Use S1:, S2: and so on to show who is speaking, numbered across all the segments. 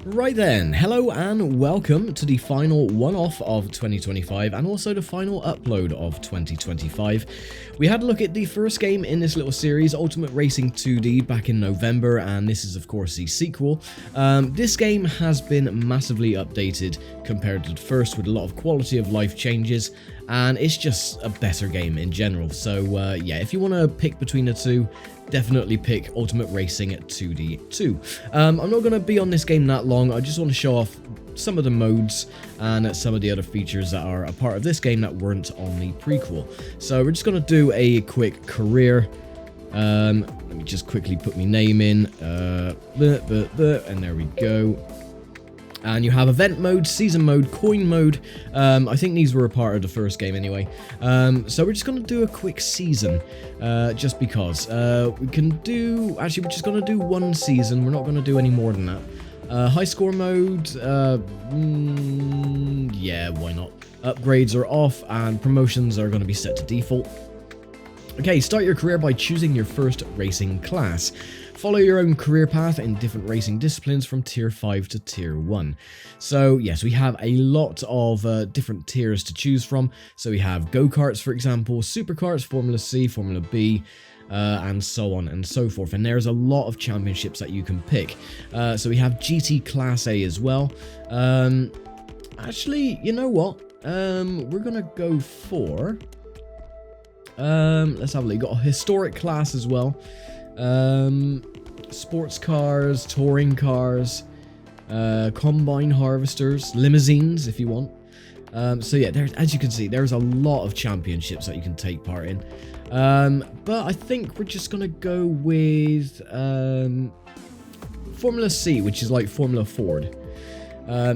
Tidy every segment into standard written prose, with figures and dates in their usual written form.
S1: Right then, hello and welcome to the final one-off of 2025 and also the final upload of 2025. We had a look at the first game in this little series, Ultimate Racing 2D, back in November, and this is of course the sequel. This game has been massively updated compared to the first, with a lot of quality of life changes, and it's just a better game in general. So yeah, if you want to pick between the two, definitely pick Ultimate Racing 2D2. I'm not going to be on this game that long. I just want to show off some of the modes and some of the other features that are a part of this game that weren't on the prequel. So we're just going to do a quick career. Let me just quickly put my name in. And there we go. And you have event mode, season mode, coin mode. I think these were a part of the first game anyway. So we're just going to do a quick season, just because. We can do... Actually, we're just going to do one season. We're not going to do any more than that. High score mode, yeah, why not? Upgrades are off, and promotions are going to be set to default. Okay, start your career by choosing your first racing class. Follow your own career path in different racing disciplines from Tier 5 to Tier 1. So, yes, we have a lot of different tiers to choose from. So we have go-karts, for example, superkarts, Formula C, Formula B, and so on and so forth. And there's a lot of championships that you can pick. So we have GT Class A as well. Actually, you know what? We're going to go for... let's have a look. You've got a historic class as well. Sports cars, touring cars, combine harvesters, limousines if you want. So yeah, as you can see, there's a lot of championships that you can take part in. But I think we're just gonna go with Formula C, which is like Formula Ford.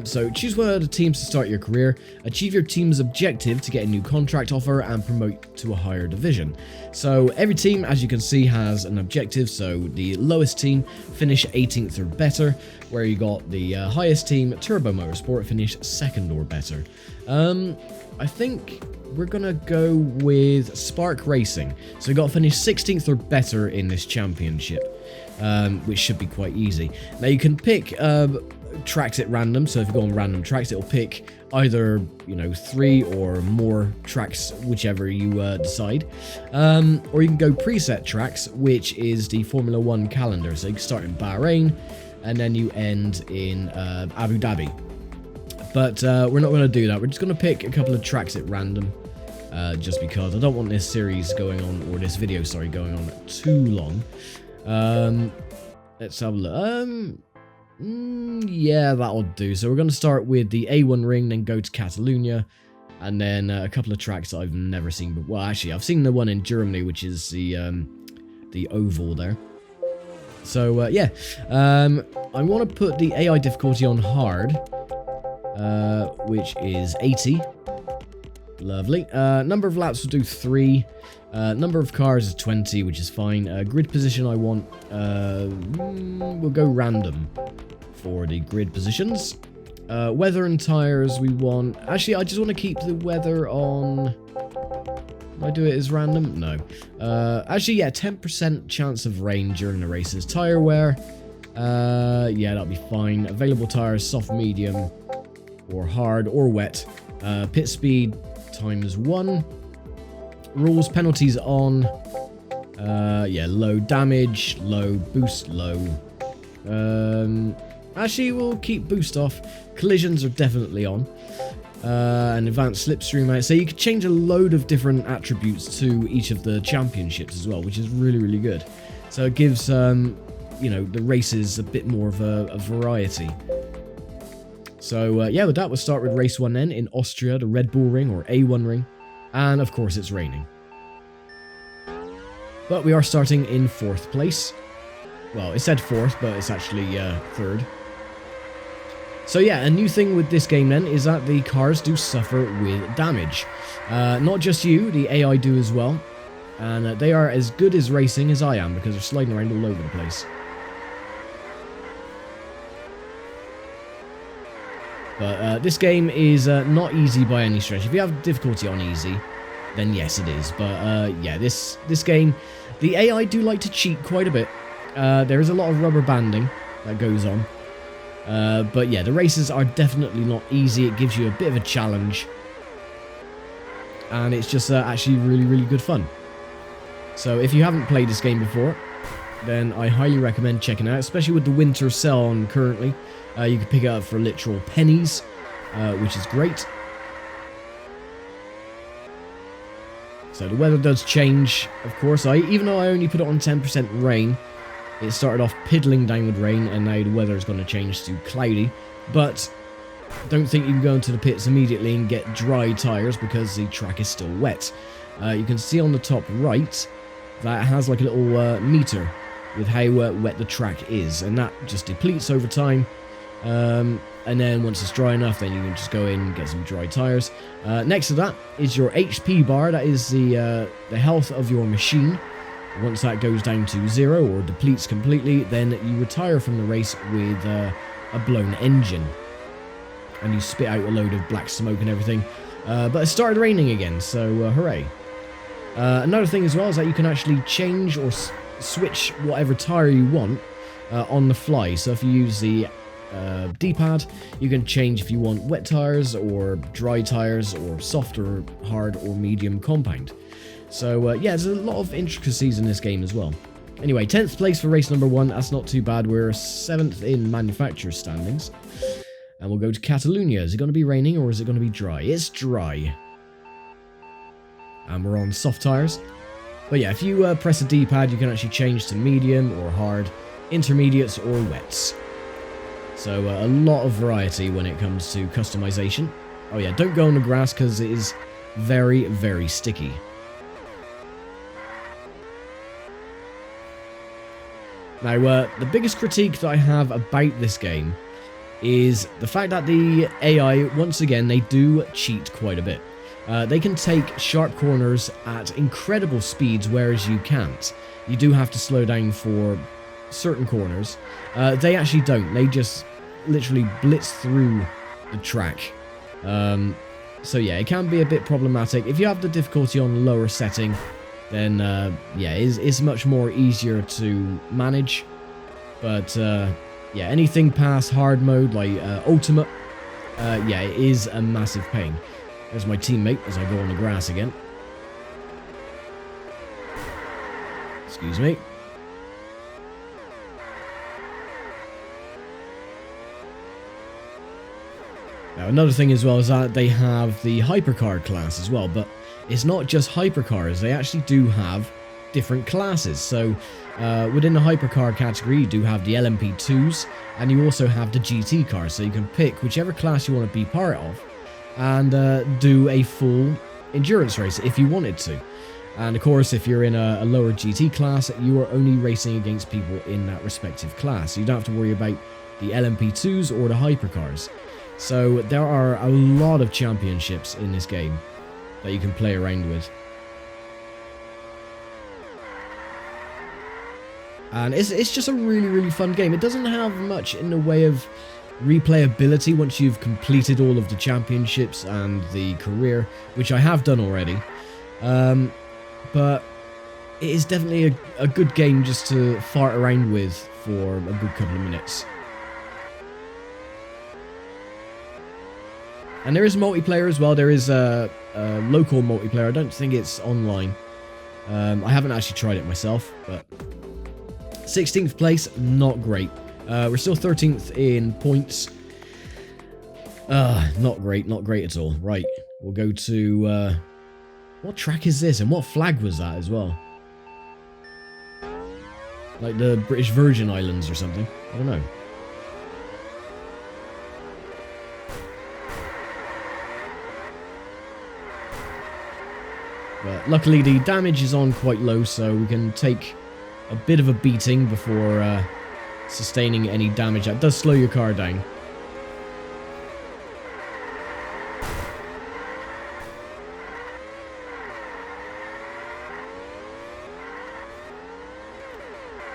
S1: So choose one of the teams to start your career, achieve your team's objective to get a new contract offer, and promote to a higher division. So every team, as you can see, has an objective. So the lowest team, finish 18th or better, where you got the highest team, Turbo Motorsport, finish 2nd or better. I think we're gonna go with Spark Racing. So you got to finish 16th or better in this championship, which should be quite easy. Now you can pick tracks at random, so if you go on random tracks, it'll pick either, you know, 3 or more tracks, whichever you decide, or you can go preset tracks, which is the Formula 1 calendar. So you can start in Bahrain and then you end in Abu Dhabi, but we're not going to do that. We're just going to pick a couple of tracks at random, just because I don't want this series going on, or this video, sorry, going on too long. Let's have a look. Yeah, that'll do. So we're going to start with the A1 ring, then go to Catalonia, and then a couple of tracks that I've never seen. But well, actually, I've seen the one in Germany, which is the oval there. So yeah, I want to put the AI difficulty on hard, which is 80. Lovely. Number of laps will do 3. Number of cars is 20, which is fine. Grid position I want, we'll go random for the grid positions. Weather and tires we want... Actually, I just want to keep the weather on... Can I do it as random? No. Actually, yeah, 10% chance of rain during the races. Tire wear, yeah, that'll be fine. Available tires, soft, medium, or hard, or wet. Pit speed ×1. Rules, penalties on, yeah, low damage, low boost, low. Actually, we'll keep boost off. Collisions are definitely on. And advanced slipstream out. So you can change a load of different attributes to each of the championships as well, which is really, really good. So it gives, you know, the races a bit more of a variety. So yeah, with that, we'll start with race 1 then in Austria, the Red Bull Ring, or A1 Ring. And of course it's raining. But we are starting in 4th place. Well, it said 4th, but it's actually 3rd. So yeah, a new thing with this game then is that the cars do suffer with damage. Not just you, the AI do as well. And they are as good as racing as I am, because they're sliding around all over the place. But this game is not easy by any stretch. If you have difficulty on easy, then yes, it is. But yeah, this game, the AI do like to cheat quite a bit. There is a lot of rubber banding that goes on. But yeah, the races are definitely not easy. It gives you a bit of a challenge. And it's just actually really, really good fun. So if you haven't played this game before, then I highly recommend checking it out, especially with the winter sale on currently. You can pick it up for literal pennies, which is great. So the weather does change, of course. Even though I only put it on 10% rain, it started off piddling down with rain, and now the weather is going to change to cloudy. But don't think you can go into the pits immediately and get dry tyres, because the track is still wet. You can see on the top right that it has like a little meter with how wet the track is, and that just depletes over time. And then once it's dry enough, then you can just go in and get some dry tyres. Next to that is your HP bar. That is the health of your machine. Once that goes down to 0 or depletes completely, then you retire from the race with a blown engine. And you spit out a load of black smoke and everything. But it started raining again, so hooray. Another thing as well is that you can actually change or switch whatever tyre you want on the fly. So if you use the D-pad, you can change if you want wet tyres or dry tyres or soft or hard or medium compound. So yeah, there's a lot of intricacies in this game as well. Anyway, 10th place for race number 1, that's not too bad. We're 7th in manufacturer standings. And we'll go to Catalonia. Is it going to be raining or is it going to be dry? It's dry. And we're on soft tyres. But yeah, if you press a D-pad, you can actually change to medium or hard, intermediates or wets. So a lot of variety when it comes to customization. Oh yeah, don't go on the grass because it is very, very sticky. Now, the biggest critique that I have about this game is the fact that the AI, once again, they do cheat quite a bit. They can take sharp corners at incredible speeds, whereas you can't. You do have to slow down for certain corners. They actually don't. They just literally blitz through the track. So yeah, it can be a bit problematic. If you have the difficulty on lower setting, then yeah, it's much more easier to manage. But yeah, anything past hard mode, like ultimate, yeah, it is a massive pain. There's my teammate as I go on the grass again. Excuse me. Now, another thing as well is that they have the hypercar class as well, but it's not just hypercars. They actually do have different classes. So within the hypercar category, you do have the LMP2s, and you also have the GT cars. So you can pick whichever class you want to be part of and do a full endurance race if you wanted to. And of course, if you're in a lower GT class, you are only racing against people in that respective class. So you don't have to worry about the LMP2s or the hypercars. So there are a lot of championships in this game that you can play around with. And it's just a really, really fun game. It doesn't have much in the way of replayability once you've completed all of the championships and the career, which I have done already. But it is definitely a good game just to fart around with for a good couple of minutes. And there is multiplayer as well. There is a local multiplayer. I don't think it's online. I haven't actually tried it myself, but 16th place, not great. We're still 13th in points. Not great at all. Right, we'll go to... what track is this, and what flag was that as well? Like the British Virgin Islands or something? I don't know. But luckily the damage is on quite low, so we can take a bit of a beating before sustaining any damage. That does slow your car down.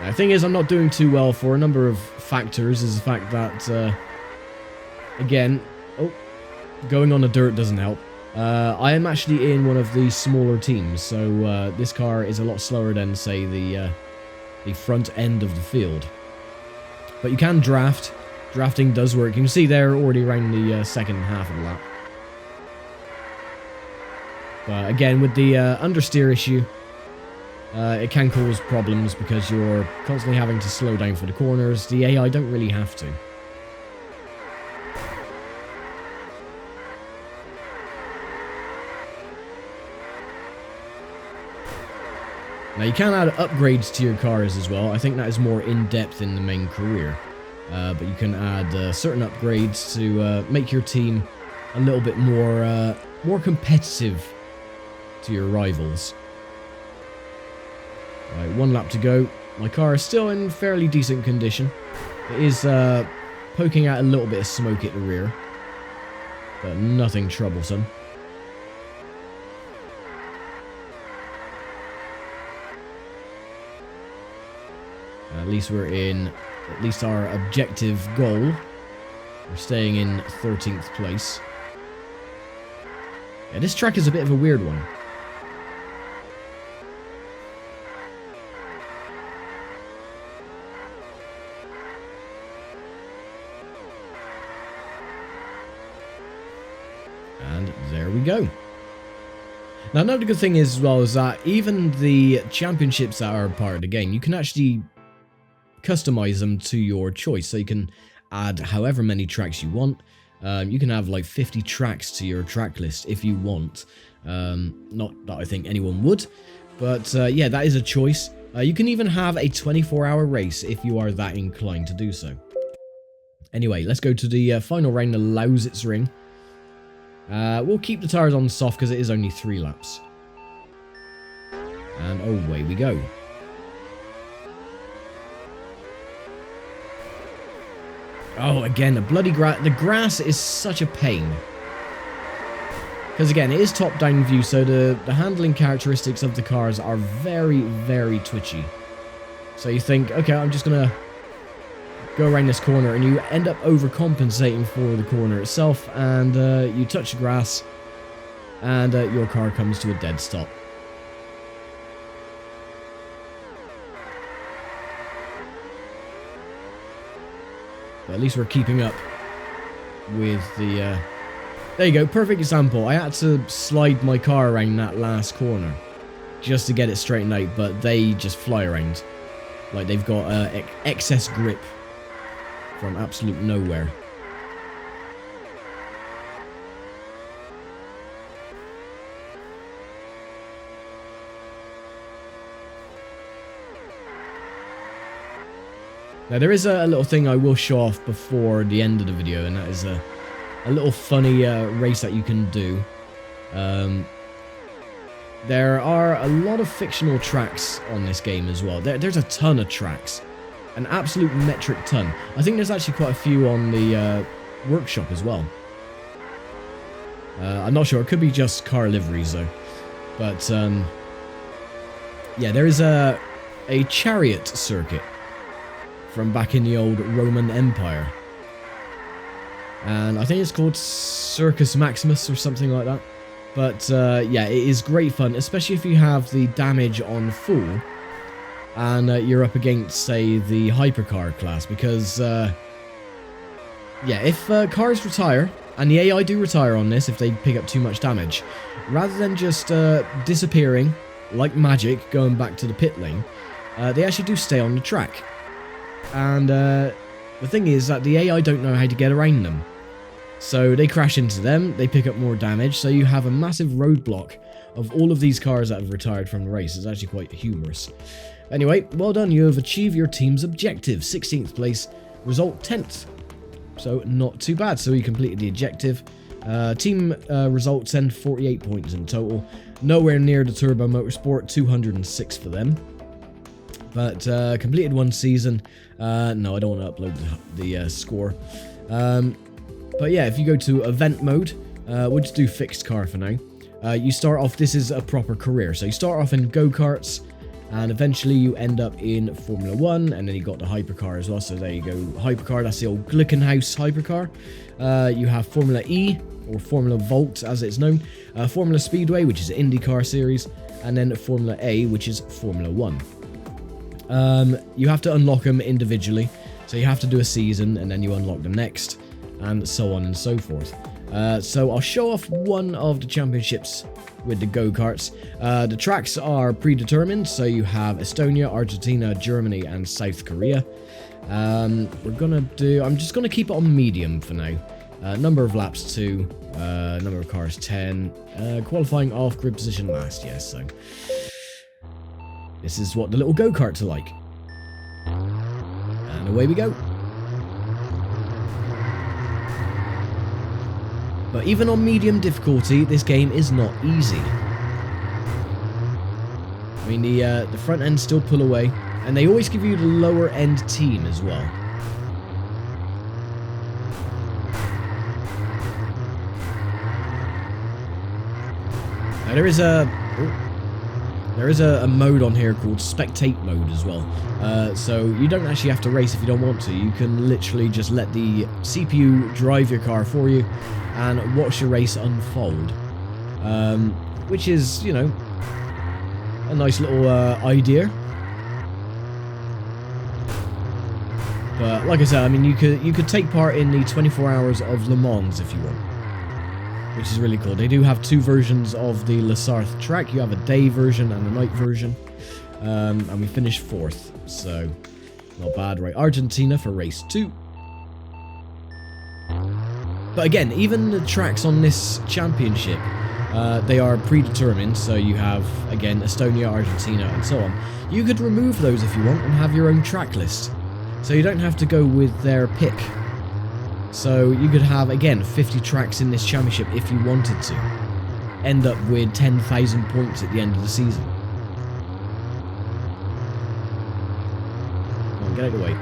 S1: Now, the thing is, I'm not doing too well for a number of factors. Is the fact that, again, going on the dirt doesn't help. I am actually in one of the smaller teams, so this car is a lot slower than, say, the front end of the field. But you can draft. Drafting does work. You can see they're already around the second half of the lap. But again, with the understeer issue, it can cause problems because you're constantly having to slow down for the corners. The AI don't really have to. Now, you can add upgrades to your cars as well. I think that is more in-depth in the main career. But you can add certain upgrades to make your team a little bit more competitive to your rivals. Right, 1 lap to go. My car is still in fairly decent condition. It is poking out a little bit of smoke at the rear, but nothing troublesome. At least we're in at least our objective goal. We're staying in 13th place. Yeah, this track is a bit of a weird one. And there we go. Now, another good thing is, as well, is that even the championships that are part of the game, you can actually customize them to your choice. So you can add however many tracks you want. You can have like 50 tracks to your track list if you want. Not that I think anyone would, but yeah, that is a choice. You can even have a 24-hour race if you are that inclined to do so. Anyway, let's go to the final round, the Lausitz Ring. We'll keep the tires on soft because it is only 3 laps. And away we go. Oh, again, the bloody grass. The grass is such a pain. Because again, it is top-down view, so the handling characteristics of the cars are very, very twitchy. So you think, okay, I'm just going to go around this corner, and you end up overcompensating for the corner itself, and you touch the grass, and your car comes to a dead stop. But at least we're keeping up with the... There you go, perfect example. I had to slide my car around that last corner just to get it straightened out, but they just fly around. Like they've got excess grip from absolute nowhere. Now there is a little thing I will show off before the end of the video, and that is a little funny race that you can do. There are a lot of fictional tracks on this game as well. There's a ton of tracks. An absolute metric ton. I think there's actually quite a few on the workshop as well. I'm not sure. It could be just car liveries though. But yeah, there is a chariot circuit from back in the old Roman Empire. And I think it's called Circus Maximus or something like that. But yeah, it is great fun, especially if you have the damage on full and you're up against, say, the hypercar class. Because, yeah, if cars retire, and the AI do retire on this if they pick up too much damage, rather than just disappearing like magic, going back to the pit lane, they actually do stay on the track. And the thing is that the AI don't know how to get around them. So they crash into them, they pick up more damage, so you have a massive roadblock of all of these cars that have retired from the race. It's actually quite humorous. Anyway, well done, you have achieved your team's objective. 16th place, result 10th. So not too bad, so you completed the objective. Team results send 48 points in total. Nowhere near the Turbo Motorsport, 206 for them. But completed 1 season. No, I don't want to upload the score. But yeah, if you go to event mode, we'll just do fixed car for now. You start off, this is a proper career. So you start off in go-karts, and eventually you end up in Formula 1, and then you got the hypercar as well. So there you go, hypercar, that's the old Glickenhaus hypercar. You have Formula E, or Formula Volt as it's known. Formula Speedway, which is an IndyCar series, and then Formula A, which is Formula 1. You have to unlock them individually. So So you have to do a season and then you unlock the next, and so on and so forth. So I'll show off one of the championships with the go-karts. The tracks are predetermined, so you have Estonia, Argentina, Germany, and South Korea. I'm just gonna keep it on medium for now. Number of laps 2, number of cars 10, qualifying off-grid position last, yes, so this is what the little go-karts are like. And away we go. But even on medium difficulty, this game is not easy. I mean, the front end still pull away, and they always give you the lower end team as well. Now there is a mode on here called spectate mode as well. So you don't actually have to race if you don't want to. You can literally just let the CPU drive your car for you and watch your race unfold. Which is, you know, a nice little idea. But like I said, I mean, you could take part in the 24 hours of Le Mans if you want, which is really cool. They do have 2 versions of the Le Sarthe track. You have a day version and a night version. And we finished 4th, so not bad. Right, Argentina for race 2. But again, even the tracks on this championship, they are predetermined. So you have, again, Estonia, Argentina, and so on. You could remove those if you want and have your own track list. So you don't have to go with their pick. So you could have, again, 50 tracks in this championship if you wanted to. End up with 10,000 points at the end of the season. Come on, get out of the way.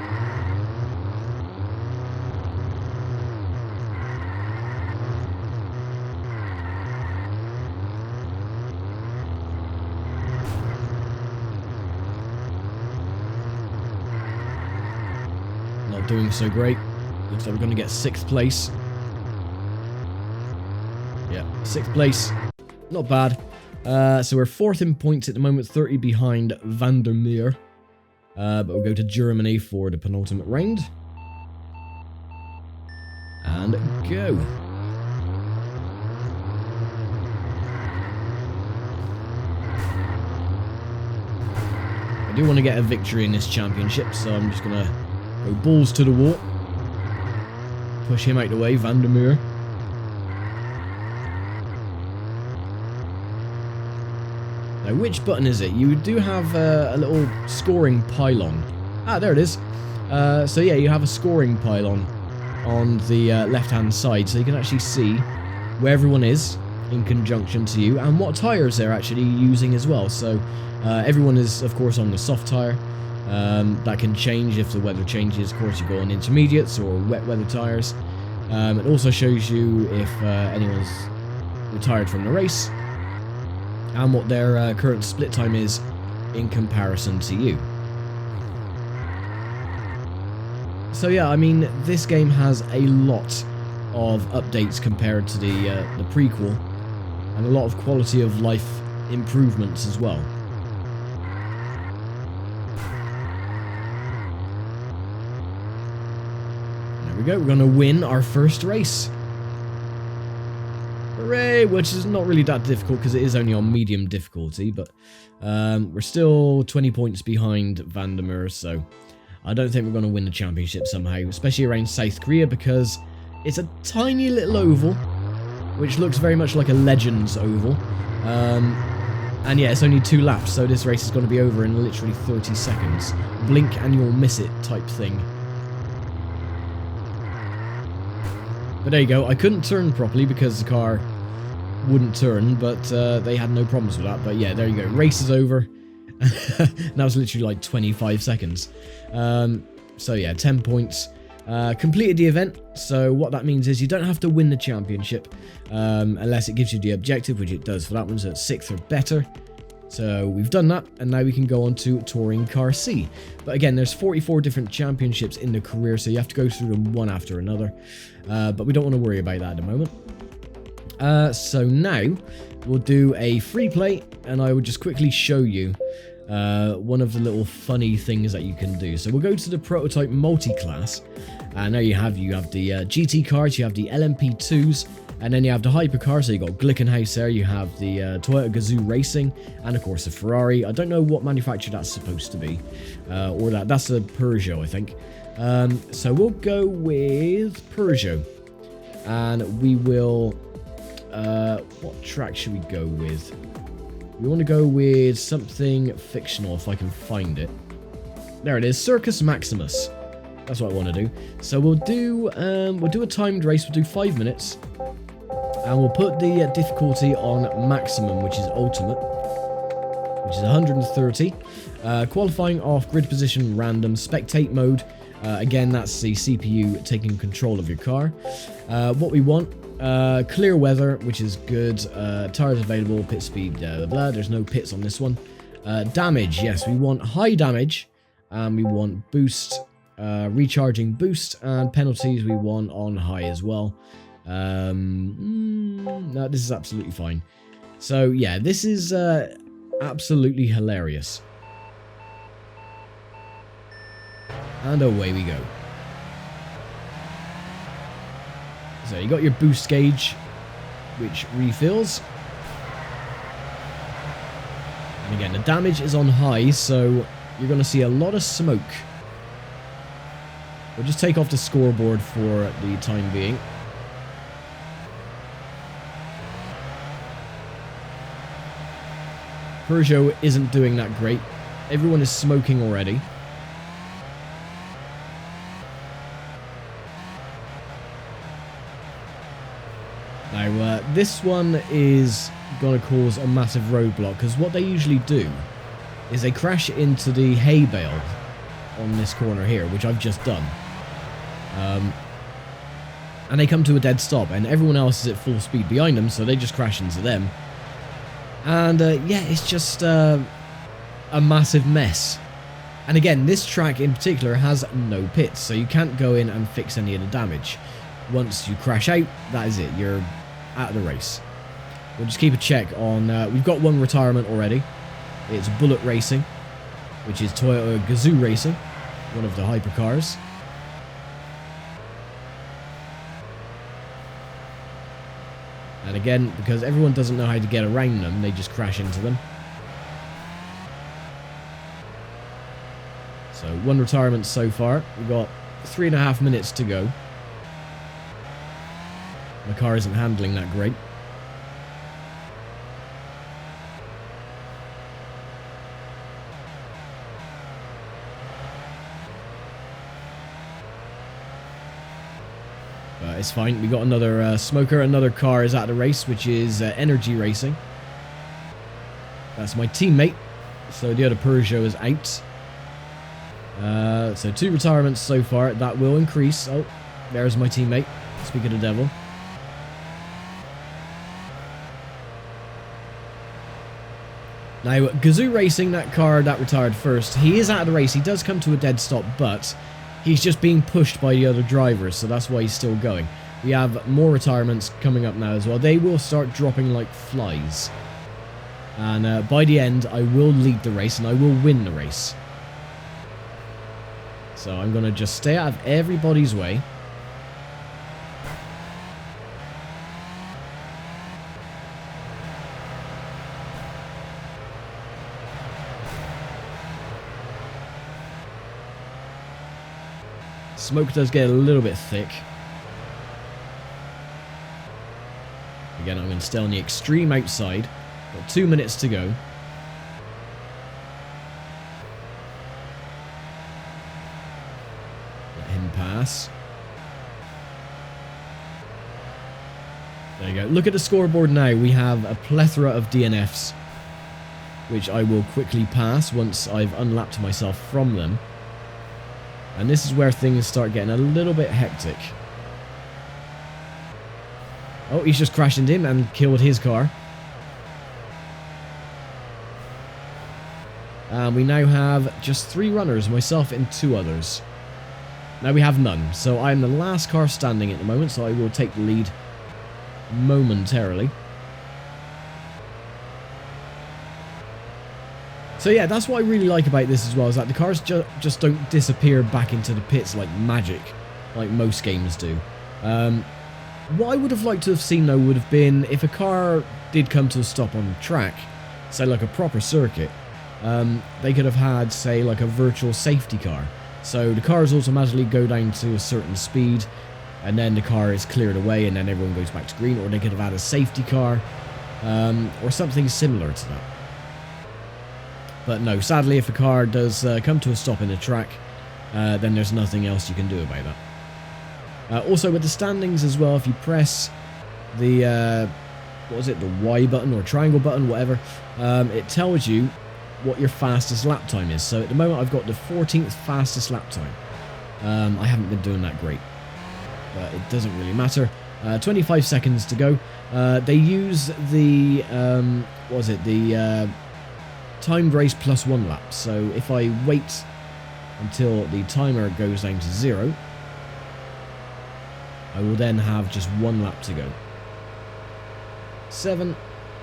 S1: Not doing so great. Looks like we're going to get 6th place. Yeah, 6th place. Not bad. So we're 4th in points at the moment, 30 behind Van der Meer. But we'll go to Germany for the penultimate round. And go. I do want to get a victory in this championship, so I'm just going to go balls to the wall. Push him out the way, Van der Meer. Now, which button is it? You do have a little scoring pylon. Ah, there it is. So yeah, you have a scoring pylon on the left-hand side, so you can actually see where everyone is in conjunction to you and what tyres they're actually using as well. So everyone is, of course, on the soft tyre. That can change if the weather changes. Of course, you go on intermediates or wet weather tyres. It also shows you if anyone's retired from the race and what their current split time is in comparison to you. So yeah, I mean, this game has a lot of updates compared to the prequel, and a lot of quality of life improvements as well. There we go, we're going to win our first race. Hooray! Which is not really that difficult because it is only on medium difficulty, but we're still 20 points behind Van der Meer, so I don't think we're going to win the championship somehow, especially around South Korea, because it's a tiny little oval, which looks very much like a Legends oval. And yeah, it's only 2 laps, so this race is going to be over in literally 30 seconds. Blink and you'll miss it type thing. But there you go, I couldn't turn properly because the car wouldn't turn, but they had no problems with that. But yeah, there you go, race is over. That was literally like 25 seconds. So yeah, 10 points. Completed the event, so what that means is you don't have to win the championship unless it gives you the objective, which it does for that one, so it's 6th or better. So we've done that, and now we can go on to Touring Car C. But again, there's 44 different championships in the career, so you have to go through them one after another. But we don't want to worry about that at the moment. So now we'll do a free play, and I will just quickly show you one of the little funny things that you can do. So we'll go to the prototype multi-class, and there you have the GT cars, you have the LMP2s, and then you have the hypercar. So you got Glickenhaus there, you have the Toyota Gazoo Racing, and of course the Ferrari. I don't know what manufacturer that's supposed to be, or that's a Peugeot, I think. So we'll go with Peugeot, and we will. What track should we go with? We want to go with something fictional if I can find it. There it is, Circus Maximus. That's what I want to do. So we'll do a timed race. We'll do 5 minutes, and we'll put the difficulty on maximum, which is ultimate, which is 130. Qualifying off grid position random spectate mode. Again, that's the CPU taking control of your car. What we want. Clear weather, which is good. Tires available, pit speed, blah, blah. There's no pits on this one. Damage, yes, we want high damage, and we want boost, recharging boost, and penalties we want on high as well. No, this is absolutely fine. So yeah, this is absolutely hilarious. And away we go. So you got your boost gauge, which refills. And again, the damage is on high, so you're going to see a lot of smoke. We'll just take off the scoreboard for the time being. Peugeot isn't doing that great. Everyone is smoking already. Now, this one is going to cause a massive roadblock, because what they usually do is they crash into the hay bale on this corner here, which I've just done. And they come to a dead stop, and everyone else is at full speed behind them, so they just crash into them. And yeah, it's just a massive mess. And again, this track in particular has no pits, so you can't go in and fix any of the damage. Once you crash out, that is it. You're out of the race. We'll just keep a check on... we've got one retirement already. It's Bullet Racing, which is Toyota Gazoo Racing, one of the hypercars. And again, because everyone doesn't know how to get around them, they just crash into them. So, one retirement so far. We've got 3.5 minutes to go. My car isn't handling that great. But it's fine. We got another smoker. Another car is at the race, which is Energy Racing. That's my teammate. So the other Peugeot is out. So 2 retirements so far. That will increase. Oh, there's my teammate. Speak of the devil. Now, Gazoo Racing, that car that retired first, he is out of the race. He does come to a dead stop, but he's just being pushed by the other drivers, so that's why he's still going. We have more retirements coming up now as well. They will start dropping like flies. And by the end, I will lead the race, and I will win the race. So I'm going to just stay out of everybody's way. Smoke does get a little bit thick. Again, I'm going to stay on the extreme outside. Got 2 minutes to go. Let him pass. There you go. Look at the scoreboard now. We have a plethora of DNFs, which I will quickly pass once I've unlapped myself from them. And this is where things start getting a little bit hectic. Oh, he's just crashed into him and killed his car. And we now have just 3 runners, myself and 2 others. Now we have none, so I'm the last car standing at the moment, so I will take the lead momentarily. So yeah, that's what I really like about this as well, is that the cars just don't disappear back into the pits like magic, like most games do. What I would have liked to have seen though would have been if a car did come to a stop on the track, say like a proper circuit, they could have had, say, like a virtual safety car. So the cars automatically go down to a certain speed, and then the car is cleared away and then everyone goes back to green, or they could have had a safety car, or something similar to that. But no, sadly, if a car does come to a stop in the track, then there's nothing else you can do about that. Also, with the standings as well, if you press the, what was it, the Y button or triangle button, whatever, it tells you what your fastest lap time is. So at the moment, I've got the 14th fastest lap time. I haven't been doing that great, but it doesn't really matter. 25 seconds to go. They use the, what was it, the timed race plus 1 lap. So if I wait until the timer goes down to 0, I will then have just 1 lap to go. 7,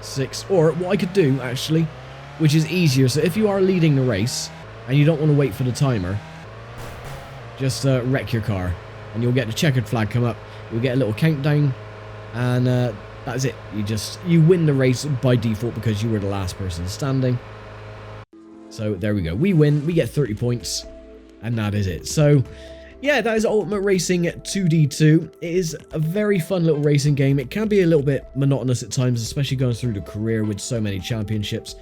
S1: 6, or what I could do actually, which is easier, so if you are leading the race and you don't want to wait for the timer, just wreck your car and you'll get the checkered flag come up, you'll get a little countdown, and that's it. You win the race by default because you were the last person standing. So there we go, we win, we get 30 points, and that is it. So yeah, that is Ultimate Racing 2D2. It is a very fun little racing game. It can be a little bit monotonous at times, especially going through the career with so many championships,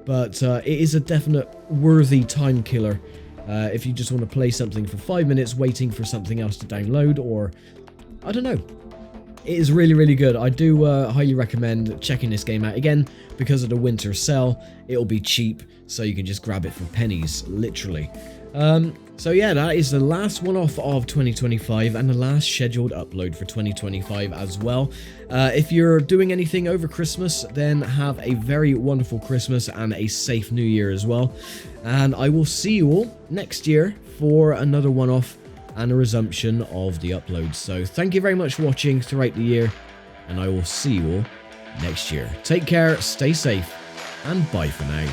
S1: but it is a definite worthy time killer if you just want to play something for 5 minutes waiting for something else to download, or I don't know. It is really, really good. I do highly recommend checking this game out. Again, because of the winter sale, it'll be cheap, so you can just grab it for pennies, literally. So yeah, that is the last one off of 2025 and the last scheduled upload for 2025 as well. If you're doing anything over Christmas, then have a very wonderful Christmas and a safe New Year as well. And I will see you all next year for another one-off and a resumption of the uploads. So thank you very much for watching throughout the year, and I will see you all next year. Take care, stay safe, and bye for now.